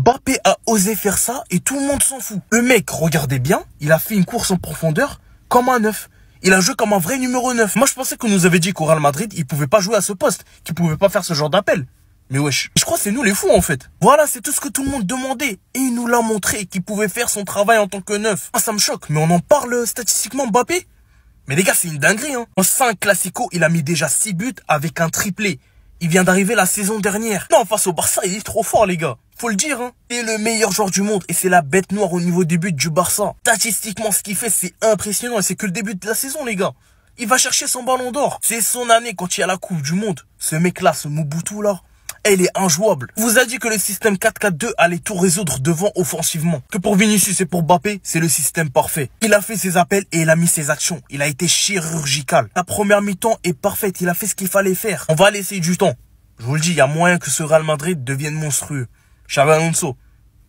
Mbappé a osé faire ça et tout le monde s'en fout. Le mec, regardez bien, il a fait une course en profondeur comme un 9. Il a joué comme un vrai numéro 9. Moi, je pensais qu'on nous avait dit qu'au Real Madrid, il pouvait pas jouer à ce poste, qu'il pouvait pas faire ce genre d'appel. Mais wesh, je crois que c'est nous les fous en fait. Voilà, c'est tout ce que tout le monde demandait. Et il nous l'a montré qu'il pouvait faire son travail en tant que 9. Ah, ça me choque, mais on en parle statistiquement Mbappé. Mais les gars, c'est une dinguerie, hein. En 5 classicos, il a mis déjà 6 buts avec un triplé. Il vient d'arriver la saison dernière. Non, face au Barça, il est trop fort, les gars. Faut le dire, hein. Il est le meilleur joueur du monde et c'est la bête noire au niveau des buts du Barça. Statistiquement, ce qu'il fait, c'est impressionnant et c'est que le début de la saison, les gars. Il va chercher son ballon d'or. C'est son année quand il y a la Coupe du Monde. Ce mec-là, ce Mobutu, là, elle est injouable. Vous a dit que le système 4-4-2 allait tout résoudre devant offensivement. Que pour Vinicius et pour Mbappé, c'est le système parfait. Il a fait ses appels et il a mis ses actions. Il a été chirurgical. La première mi-temps est parfaite. Il a fait ce qu'il fallait faire. On va laisser du temps. Je vous le dis, il y a moyen que ce Real Madrid devienne monstrueux. Xabi Alonso,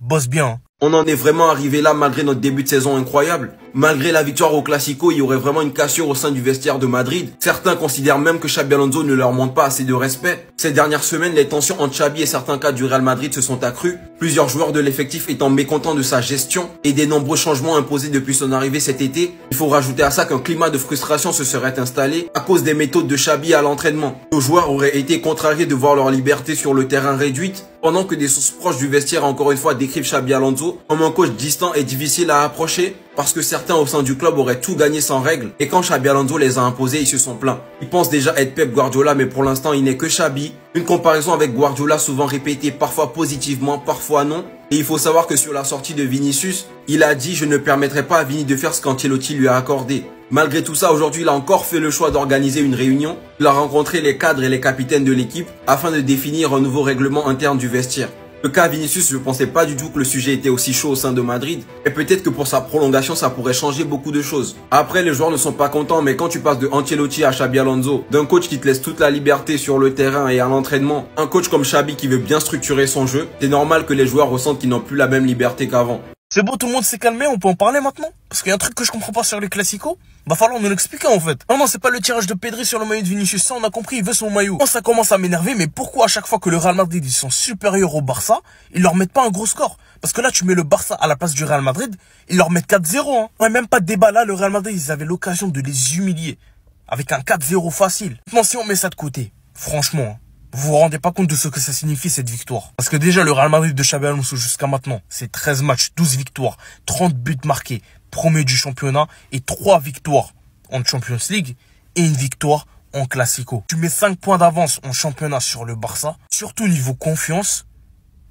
bosse bien. Hein. On en est vraiment arrivé là malgré notre début de saison incroyable. Malgré la victoire au Classico, il y aurait vraiment une cassure au sein du vestiaire de Madrid. Certains considèrent même que Xabi Alonso ne leur montre pas assez de respect. Ces dernières semaines, les tensions entre Xabi et certains cadres du Real Madrid se sont accrues. Plusieurs joueurs de l'effectif étant mécontents de sa gestion et des nombreux changements imposés depuis son arrivée cet été. Il faut rajouter à ça qu'un climat de frustration se serait installé à cause des méthodes de Xabi à l'entraînement. Nos joueurs auraient été contrariés de voir leur liberté sur le terrain réduite, pendant que des sources proches du vestiaire encore une fois décrivent Xabi Alonso comme un coach distant et difficile à approcher, parce que certains au sein du club auraient tout gagné sans règles, et quand Xabi Alonso les a imposés, ils se sont plaints. Ils pensent déjà être Pep Guardiola, mais pour l'instant il n'est que Xabi. Une comparaison avec Guardiola souvent répétée, parfois positivement, parfois non. Et il faut savoir que sur la sortie de Vinicius, il a dit « Je ne permettrai pas à Vini de faire ce qu'Ancelotti lui a accordé ». Malgré tout ça, aujourd'hui, il a encore fait le choix d'organiser une réunion. Il a rencontré les cadres et les capitaines de l'équipe afin de définir un nouveau règlement interne du vestiaire. Le cas Vinicius, je ne pensais pas du tout que le sujet était aussi chaud au sein de Madrid. Et peut-être que pour sa prolongation, ça pourrait changer beaucoup de choses. Après, les joueurs ne sont pas contents, mais quand tu passes de Ancelotti à Xabi Alonso, d'un coach qui te laisse toute la liberté sur le terrain et à l'entraînement, un coach comme Xabi qui veut bien structurer son jeu, c'est normal que les joueurs ressentent qu'ils n'ont plus la même liberté qu'avant. C'est bon, tout le monde s'est calmé, on peut en parler maintenant? Parce qu'il y a un truc que je comprends pas sur les classicos. Va falloir nous l'expliquer en fait. Non, c'est pas le tirage de Pedri sur le maillot de Vinicius, ça on a compris, il veut son maillot. Moi ça commence à m'énerver, mais pourquoi à chaque fois que le Real Madrid ils sont supérieurs au Barça, ils leur mettent pas un gros score? Parce que là tu mets le Barça à la place du Real Madrid, ils leur mettent 4-0. Hein. Ouais, même pas de débat là, le Real Madrid ils avaient l'occasion de les humilier. Avec un 4-0 facile. Maintenant si on met ça de côté, franchement... Hein, vous vous rendez pas compte de ce que ça signifie cette victoire. Parce que déjà le Real Madrid de Xabi Alonso jusqu'à maintenant, c'est 13 matchs, 12 victoires, 30 buts marqués, premier du championnat et 3 victoires en Champions League et une victoire en Classico. Tu mets 5 points d'avance en championnat sur le Barça, surtout niveau confiance,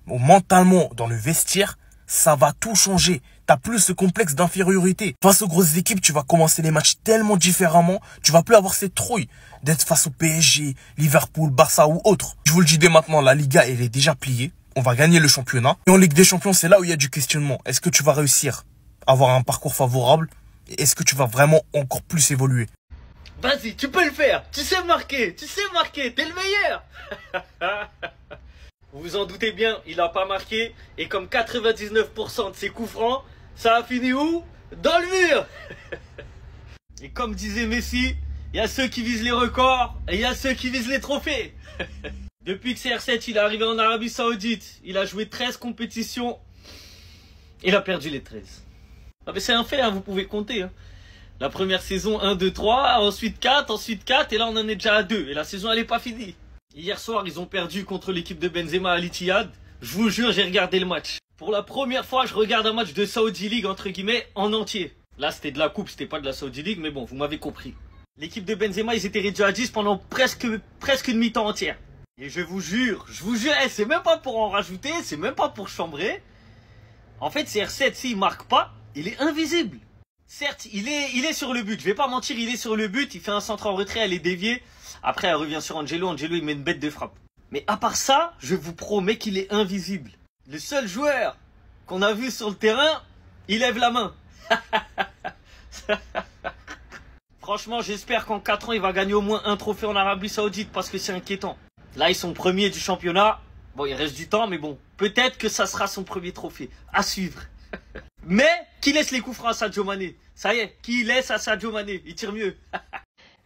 mentalement dans le vestiaire, ça va tout changer. T'as plus ce complexe d'infériorité. Face aux grosses équipes, tu vas commencer les matchs tellement différemment. Tu vas plus avoir cette trouille d'être face au PSG, Liverpool, Barça ou autre. Je vous le dis dès maintenant, la Liga, elle est déjà pliée. On va gagner le championnat. Et en Ligue des Champions, c'est là où il y a du questionnement. Est-ce que tu vas réussir à avoir un parcours favorable? Et est-ce que tu vas vraiment encore plus évoluer? Vas-y, tu peux le faire. Tu sais marquer, t'es le meilleur. Vous vous en doutez bien, il n'a pas marqué. Et comme 99% de ses coups francs, ça a fini où? Dans le mur. Et comme disait Messi, il y a ceux qui visent les records et il y a ceux qui visent les trophées. Depuis que CR7 il est arrivé en Arabie Saoudite, il a joué 13 compétitions. Il a perdu les 13. Ah mais c'est un fait, hein, vous pouvez compter. Hein. La première saison 1, 2, 3, ensuite 4, et là on en est déjà à 2. Et la saison elle n'est pas finie. Hier soir, ils ont perdu contre l'équipe de Benzema à l'Ittihad. Je vous jure, j'ai regardé le match. Pour la première fois, je regarde un match de Saudi League, entre guillemets, en entier. Là, c'était de la coupe, c'était pas de la Saudi League, mais bon, vous m'avez compris. L'équipe de Benzema, ils étaient réduits à 10 pendant presque une mi-temps entière. Et je vous jure, c'est même pas pour en rajouter, c'est même pas pour chambrer. En fait, CR7, s'il marque pas, il est invisible. Certes, il est sur le but, je vais pas mentir, il est sur le but, il fait un centre en retrait, elle est déviée. Après, elle revient sur Angelo, il met une bête de frappe. Mais à part ça, je vous promets qu'il est invisible. Le seul joueur qu'on a vu sur le terrain, il lève la main. Franchement, j'espère qu'en 4 ans, il va gagner au moins un trophée en Arabie Saoudite parce que c'est inquiétant. Là, ils sont premiers du championnat. Bon, il reste du temps, mais bon, peut-être que ça sera son premier trophée. À suivre. Mais, qui laisse les coups francs à Sadio Mané? Ça y est, qui laisse à Sadio Mané? Il tire mieux.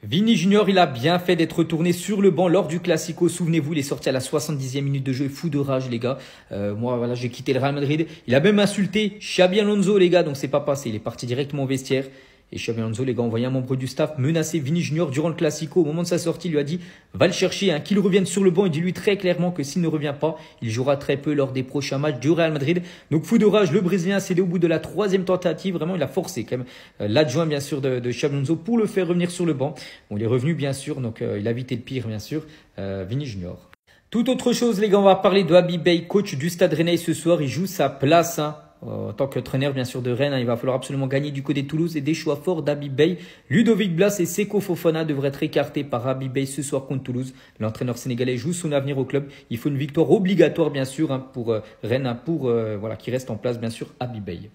Vini Junior, il a bien fait d'être retourné sur le banc lors du Classico. Souvenez-vous, il est sorti à la 70e minute de jeu. Fou de rage, les gars. Moi, voilà, j'ai quitté le Real Madrid. Il a même insulté Xabi Alonso, les gars. Donc, c'est pas passé. Il est parti directement au vestiaire. Et Xabi Alonso, les gars, envoyé un membre du staff menacer Vini Junior durant le Classico. Au moment de sa sortie, il lui a dit « Va le chercher, hein, qu'il revienne sur le banc. » Il dit lui très clairement que s'il ne revient pas, il jouera très peu lors des prochains matchs du Real Madrid. Donc, fou de rage, le Brésilien a cédé au bout de la 3e tentative. Vraiment, il a forcé quand même l'adjoint, bien sûr, de Xabi Alonso pour le faire revenir sur le banc. Bon, il est revenu, bien sûr. Donc, il a évité le pire, bien sûr, Vini Junior. Toute autre chose, les gars, on va parler de Habib Beye, coach du Stade Rennais ce soir. Il joue sa place, hein. En tant qu'entraîneur, bien sûr, de Rennes, il va falloir absolument gagner du côté de Toulouse et des choix forts d'Habib Beye. Ludovic Blas et Seko Fofana devraient être écartés par Habib Beye ce soir contre Toulouse. L'entraîneur sénégalais joue son avenir au club. Il faut une victoire obligatoire, bien sûr, hein, pour Rennes, hein, pour voilà, qui reste en place, bien sûr, Habib Beye.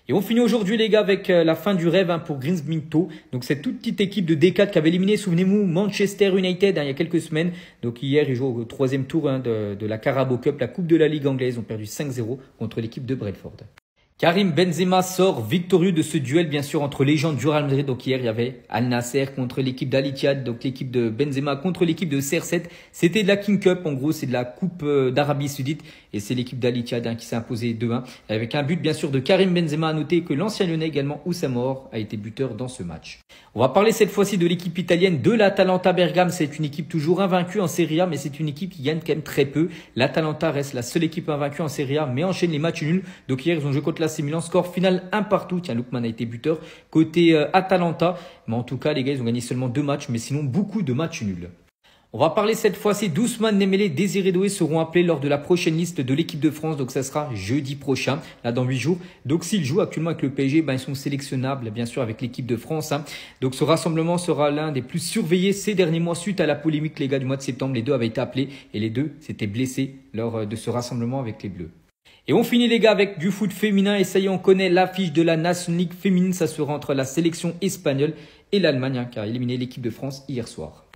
Et on finit aujourd'hui, les gars, avec la fin du rêve, hein, pour Greensminto. Donc, cette toute petite équipe de D4 qui avait éliminé, souvenez-vous, Manchester United, hein, il y a quelques semaines. Donc, hier, ils jouent au 3e tour, hein, de la Carabao Cup, la Coupe de la Ligue anglaise. Ils ont perdu 5-0 contre l'équipe de Brentford. Karim Benzema sort victorieux de ce duel, bien sûr, entre légendes du Real Madrid. Donc hier, il y avait Al Nasser contre l'équipe d'Al Ittihad, donc l'équipe de Benzema contre l'équipe de CR7. C'était de la King Cup, en gros, c'est de la Coupe d'Arabie Saoudite. Et c'est l'équipe d'Al Ittihad, hein, qui s'est imposée 2-1. Avec un but, bien sûr, de Karim Benzema. À noter que l'ancien Lyonnais également, Oussama Or, a été buteur dans ce match. On va parler cette fois-ci de l'équipe italienne de l'Atalanta Bergame. C'est une équipe toujours invaincue en Serie A, mais c'est une équipe qui gagne quand même très peu. L'Atalanta reste la seule équipe invaincue en Serie A, mais enchaîne les matchs nuls. Donc hier, ils ont joué contre l'AC Milan. Score final 1-1. Tiens, Lookman a été buteur côté Atalanta. Mais en tout cas, les gars, ils ont gagné seulement 2 matchs, mais sinon beaucoup de matchs nuls. On va parler cette fois-ci d'Ousmane Dembélé. Désiré Doué seront appelés lors de la prochaine liste de l'équipe de France. Donc ça sera jeudi prochain, là dans 8 jours. Donc s'ils jouent actuellement avec le PSG, ben, ils sont sélectionnables bien sûr avec l'équipe de France, hein. Donc ce rassemblement sera l'un des plus surveillés ces derniers mois suite à la polémique, les gars, du mois de septembre. Les deux avaient été appelés et les deux s'étaient blessés lors de ce rassemblement avec les Bleus. Et on finit, les gars, avec du foot féminin. Et ça y est, on connaît l'affiche de la National League féminine. Ça sera entre la sélection espagnole et l'Allemagne, hein, qui a éliminé l'équipe de France hier soir.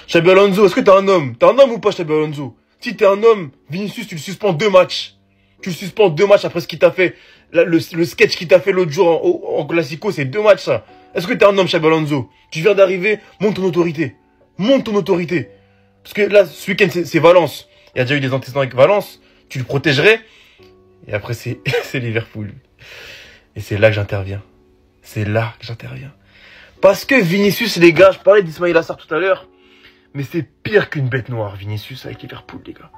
Xabi Alonso, est-ce que t'es un homme? T'es un homme ou pas, Xabi Alonso? Si t'es un homme, Vinicius, tu le suspends 2 matchs. Tu le suspends 2 matchs après ce qu'il t'a fait. Le sketch qu'il t'a fait l'autre jour en Classico, c'est 2 matchs, ça. Est-ce que t'es un homme, Xabi Alonso? Tu viens d'arriver, monte ton autorité. Monte ton autorité. Parce que là, ce week-end, c'est Valence. Il y a déjà eu des antécédents avec Valence. Tu le protégerais. Et après, c'est Liverpool. Et c'est là que j'interviens. C'est là que j'interviens. Parce que Vinicius, les gars, je parlais d'Ismaïl Assar tout à l'heure. Mais c'est pire qu'une bête noire, Vinicius, avec Liverpool, les gars.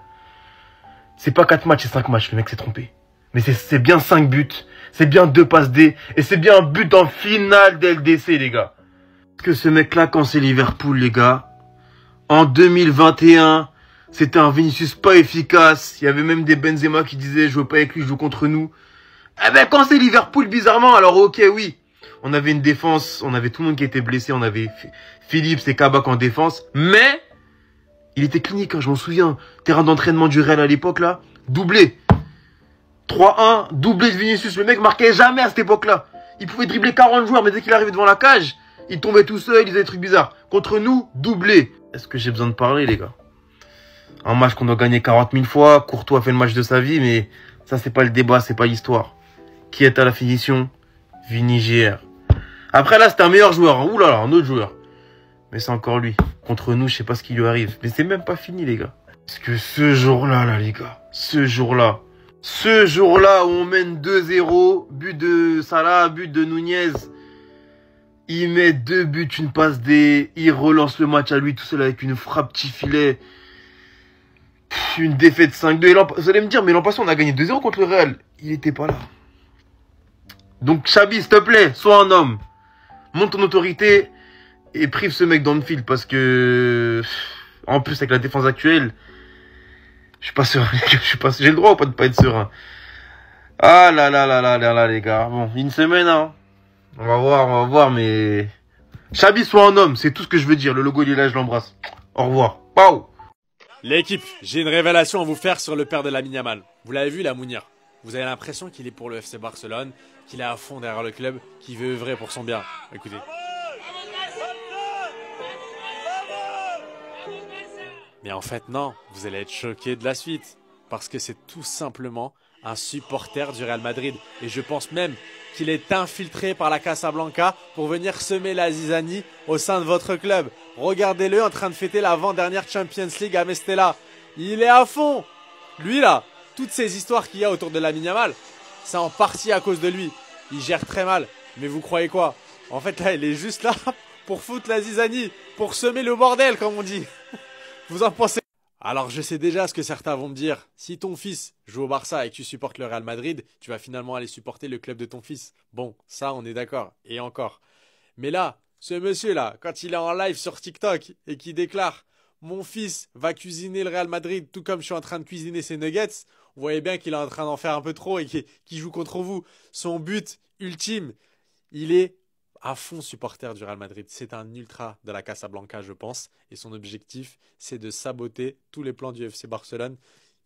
C'est pas 4 matchs, c'est 5 matchs, le mec s'est trompé. Mais c'est bien 5 buts, c'est bien 2 passes D, et c'est bien un but en finale d'LDC, les gars. Parce que ce mec-là, quand c'est Liverpool, les gars, en 2021, c'était un Vinicius pas efficace. Il y avait même des Benzema qui disaient, je veux pas avec lui, je joue contre nous. Eh ben, quand c'est Liverpool, bizarrement, alors ok, oui. On avait une défense, on avait tout le monde qui était blessé, on avait Philips et Kabak en défense, mais il était clinique, hein, je m'en souviens. Terrain d'entraînement du Real à l'époque, là, doublé. 3-1, doublé de Vinicius. Le mec marquait jamais à cette époque-là. Il pouvait dribbler 40 joueurs, mais dès qu'il arrivait devant la cage, il tombait tout seul, il faisait des trucs bizarres. Contre nous, doublé. Est-ce que j'ai besoin de parler, les gars? Un match qu'on doit gagner 40 000 fois, Courtois fait le match de sa vie, mais ça, c'est pas le débat, c'est pas l'histoire. Qui est à la finition? Vini JR. Après là, c'était un meilleur joueur. Hein. Ouh là là, un autre joueur. Mais c'est encore lui. Contre nous, je sais pas ce qui lui arrive. Mais c'est même pas fini, les gars. Parce que ce jour-là, là, les gars. Ce jour-là où on mène 2-0, but de Salah, but de Nunez. Il met 2 buts, une passe D. Il relance le match à lui tout seul avec une frappe petit filet. Une défaite 5-2. Vous allez me dire, mais l'an passé, on a gagné 2-0 contre le Real. Il était pas là. Donc, Xabi, s'il te plaît, sois un homme. Monte ton autorité et prive ce mec dans le field parce que, en plus, avec la défense actuelle, je suis pas serein. J'ai le droit ou pas de pas être serein? Ah là là là là là là, les gars. Bon, une semaine, hein. On va voir, mais Xabi, sois un homme. C'est tout ce que je veux dire. Le logo, il est là, je l'embrasse. Au revoir. Pau. L'équipe, j'ai une révélation à vous faire sur le père de Lamine Yamal. Vous l'avez vu, la Mounir. Vous avez l'impression qu'il est pour le FC Barcelone, qu'il est à fond derrière le club, qu'il veut œuvrer pour son bien. Écoutez. Mais en fait, non, vous allez être choqués de la suite. Parce que c'est tout simplement un supporter du Real Madrid. Et je pense même qu'il est infiltré par la Casablanca pour venir semer la zizanie au sein de votre club. Regardez-le en train de fêter l'avant-dernière Champions League à Mestalla. Il est à fond. Lui là, toutes ces histoires qu'il y a autour de Lamine Yamal, c'est en partie à cause de lui. Il gère très mal. Mais vous croyez quoi? En fait là, il est juste là pour foutre la zizanie, pour semer le bordel comme on dit. Vous en pensez? Alors je sais déjà ce que certains vont me dire. Si ton fils joue au Barça et que tu supportes le Real Madrid, tu vas finalement aller supporter le club de ton fils. Bon, ça on est d'accord. Et encore. Mais là, ce monsieur-là, quand il est en live sur TikTok et qui déclare « Mon fils va cuisiner le Real Madrid tout comme je suis en train de cuisiner ses nuggets », vous voyez bien qu'il est en train d'en faire un peu trop et qu'il joue contre vous. Son but ultime, il est à fond supporter du Real Madrid. C'est un ultra de la Casablanca, je pense. Et son objectif, c'est de saboter tous les plans du FC Barcelone,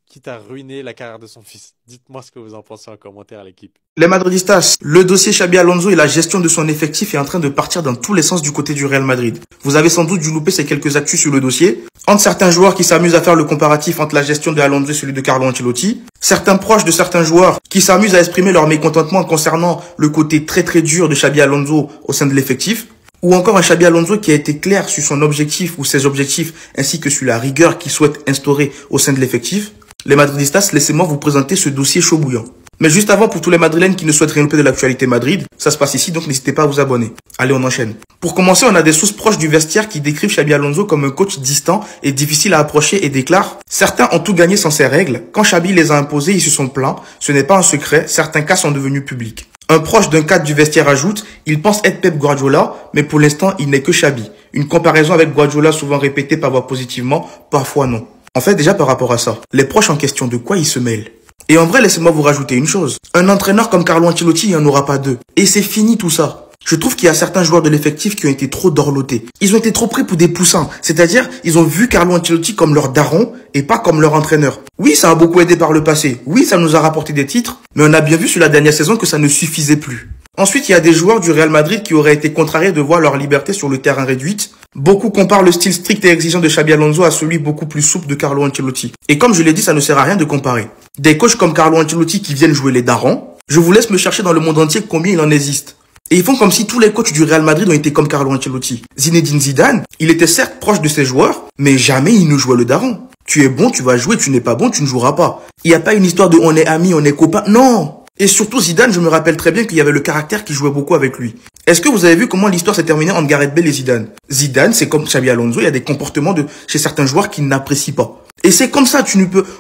quitte à ruiner la carrière de son fils. Dites-moi ce que vous en pensez en commentaire, l'équipe. Les Madridistas, le dossier Xabi Alonso et la gestion de son effectif est en train de partir dans tous les sens du côté du Real Madrid. Vous avez sans doute dû louper ces quelques actus sur le dossier. Entre certains joueurs qui s'amusent à faire le comparatif entre la gestion de Alonso et celui de Carlo Ancelotti, certains proches de certains joueurs qui s'amusent à exprimer leur mécontentement concernant le côté très dur de Xabi Alonso au sein de l'effectif, ou encore un Xabi Alonso qui a été clair sur son objectif ou ses objectifs ainsi que sur la rigueur qu'il souhaite instaurer au sein de l'effectif. Les Madridistas, laissez-moi vous présenter ce dossier chaud bouillant. Mais juste avant, pour tous les Madrilènes qui ne souhaitent rien louper de l'actualité Madrid, ça se passe ici, donc n'hésitez pas à vous abonner. Allez, on enchaîne. Pour commencer, on a des sources proches du vestiaire qui décrivent Xabi Alonso comme un coach distant et difficile à approcher et déclarent « Certains ont tout gagné sans ces règles. Quand Xabi les a imposées, ils se sont plaints. Ce n'est pas un secret. Certains cas sont devenus publics. » Un proche d'un cadre du vestiaire ajoute « Il pense être Pep Guardiola, mais pour l'instant, il n'est que Xabi. » Une comparaison avec Guardiola souvent répétée parfois positivement, parfois non. En fait, déjà par rapport à ça, les proches en question, de quoi ils se mêlent? Et en vrai, laissez-moi vous rajouter une chose. Un entraîneur comme Carlo Ancelotti, il n'y en aura pas deux. Et c'est fini tout ça. Je trouve qu'il y a certains joueurs de l'effectif qui ont été trop dorlotés. Ils ont été trop pris pour des poussins. C'est-à-dire, ils ont vu Carlo Ancelotti comme leur daron et pas comme leur entraîneur. Oui, ça a beaucoup aidé par le passé. Oui, ça nous a rapporté des titres. Mais on a bien vu sur la dernière saison que ça ne suffisait plus. Ensuite, il y a des joueurs du Real Madrid qui auraient été contrariés de voir leur liberté sur le terrain réduite. Beaucoup comparent le style strict et exigeant de Xabi Alonso à celui beaucoup plus souple de Carlo Ancelotti. Et comme je l'ai dit, ça ne sert à rien de comparer. Des coachs comme Carlo Ancelotti qui viennent jouer les darons, je vous laisse me chercher dans le monde entier combien il en existe. Et ils font comme si tous les coachs du Real Madrid ont été comme Carlo Ancelotti. Zinedine Zidane, il était certes proche de ses joueurs, mais jamais il ne jouait le daron. Tu es bon, tu vas jouer, tu n'es pas bon, tu ne joueras pas. Il n'y a pas une histoire de on est amis, on est copains, non. Et surtout Zidane, je me rappelle très bien qu'il y avait le caractère qui jouait beaucoup avec lui. Est-ce que vous avez vu comment l'histoire s'est terminée entre Gareth Bale et Zidane? Zidane, c'est comme Xabi Alonso, il y a des comportements chez certains joueurs qu'il n'apprécie pas. Et c'est comme ça,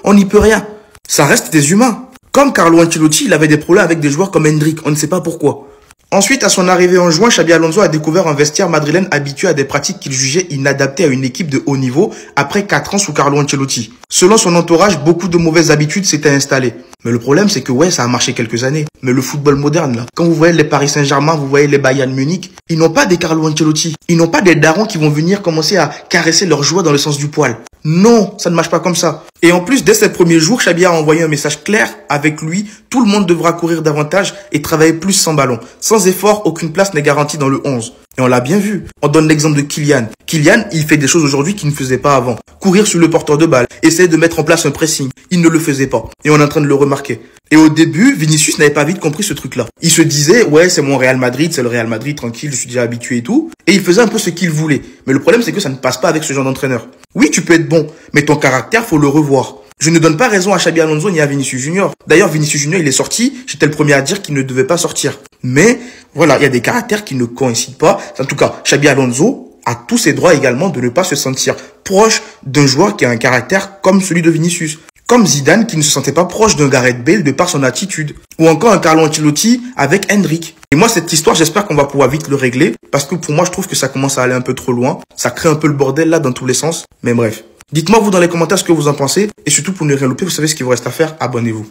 on n'y peut rien. Ça reste des humains. Comme Carlo Ancelotti, il avait des problèmes avec des joueurs comme Hendrik, on ne sait pas pourquoi. Ensuite, à son arrivée en juin, Xabi Alonso a découvert un vestiaire madrilène habitué à des pratiques qu'il jugeait inadaptées à une équipe de haut niveau après 4 ans sous Carlo Ancelotti. Selon son entourage, beaucoup de mauvaises habitudes s'étaient installées. Mais le problème, c'est que ouais, ça a marché quelques années. Mais le football moderne, là, quand vous voyez les Paris Saint-Germain, vous voyez les Bayern Munich, ils n'ont pas des Carlo Ancelotti. Ils n'ont pas des darons qui vont venir commencer à caresser leurs joueurs dans le sens du poil. Non, ça ne marche pas comme ça. Et en plus, dès ses premiers jours, Xabi a envoyé un message clair avec lui. Tout le monde devra courir davantage et travailler plus sans ballon. Sans effort, aucune place n'est garantie dans le 11. Et on l'a bien vu. On donne l'exemple de Kylian. Kylian, il fait des choses aujourd'hui qu'il ne faisait pas avant. Courir sur le porteur de balle, essayer de mettre en place un pressing. Il ne le faisait pas. Et on est en train de le remarquer. Et au début, Vinicius n'avait pas vite compris ce truc-là. Il se disait, ouais, c'est mon Real Madrid, c'est le Real Madrid, tranquille, je suis déjà habitué et tout. Et il faisait un peu ce qu'il voulait. Mais le problème, c'est que ça ne passe pas avec ce genre d'entraîneur. Oui, tu peux être bon, mais ton caractère, faut le revoir. Je ne donne pas raison à Xabi Alonso ni à Vinicius Junior. D'ailleurs, Vinicius Junior, il est sorti. J'étais le premier à dire qu'il ne devait pas sortir. Mais, voilà, il y a des caractères qui ne coïncident pas. En tout cas, Xabi Alonso a tous ses droits également de ne pas se sentir proche d'un joueur qui a un caractère comme celui de Vinicius. Comme Zidane qui ne se sentait pas proche d'un Gareth Bale de par son attitude. Ou encore un Carlo Ancelotti avec Hendrik. Et moi, cette histoire, j'espère qu'on va pouvoir vite le régler. Parce que pour moi, je trouve que ça commence à aller un peu trop loin. Ça crée un peu le bordel là dans tous les sens. Mais bref. Dites-moi vous dans les commentaires ce que vous en pensez. Et surtout pour ne rien louper, vous savez ce qu'il vous reste à faire. Abonnez-vous.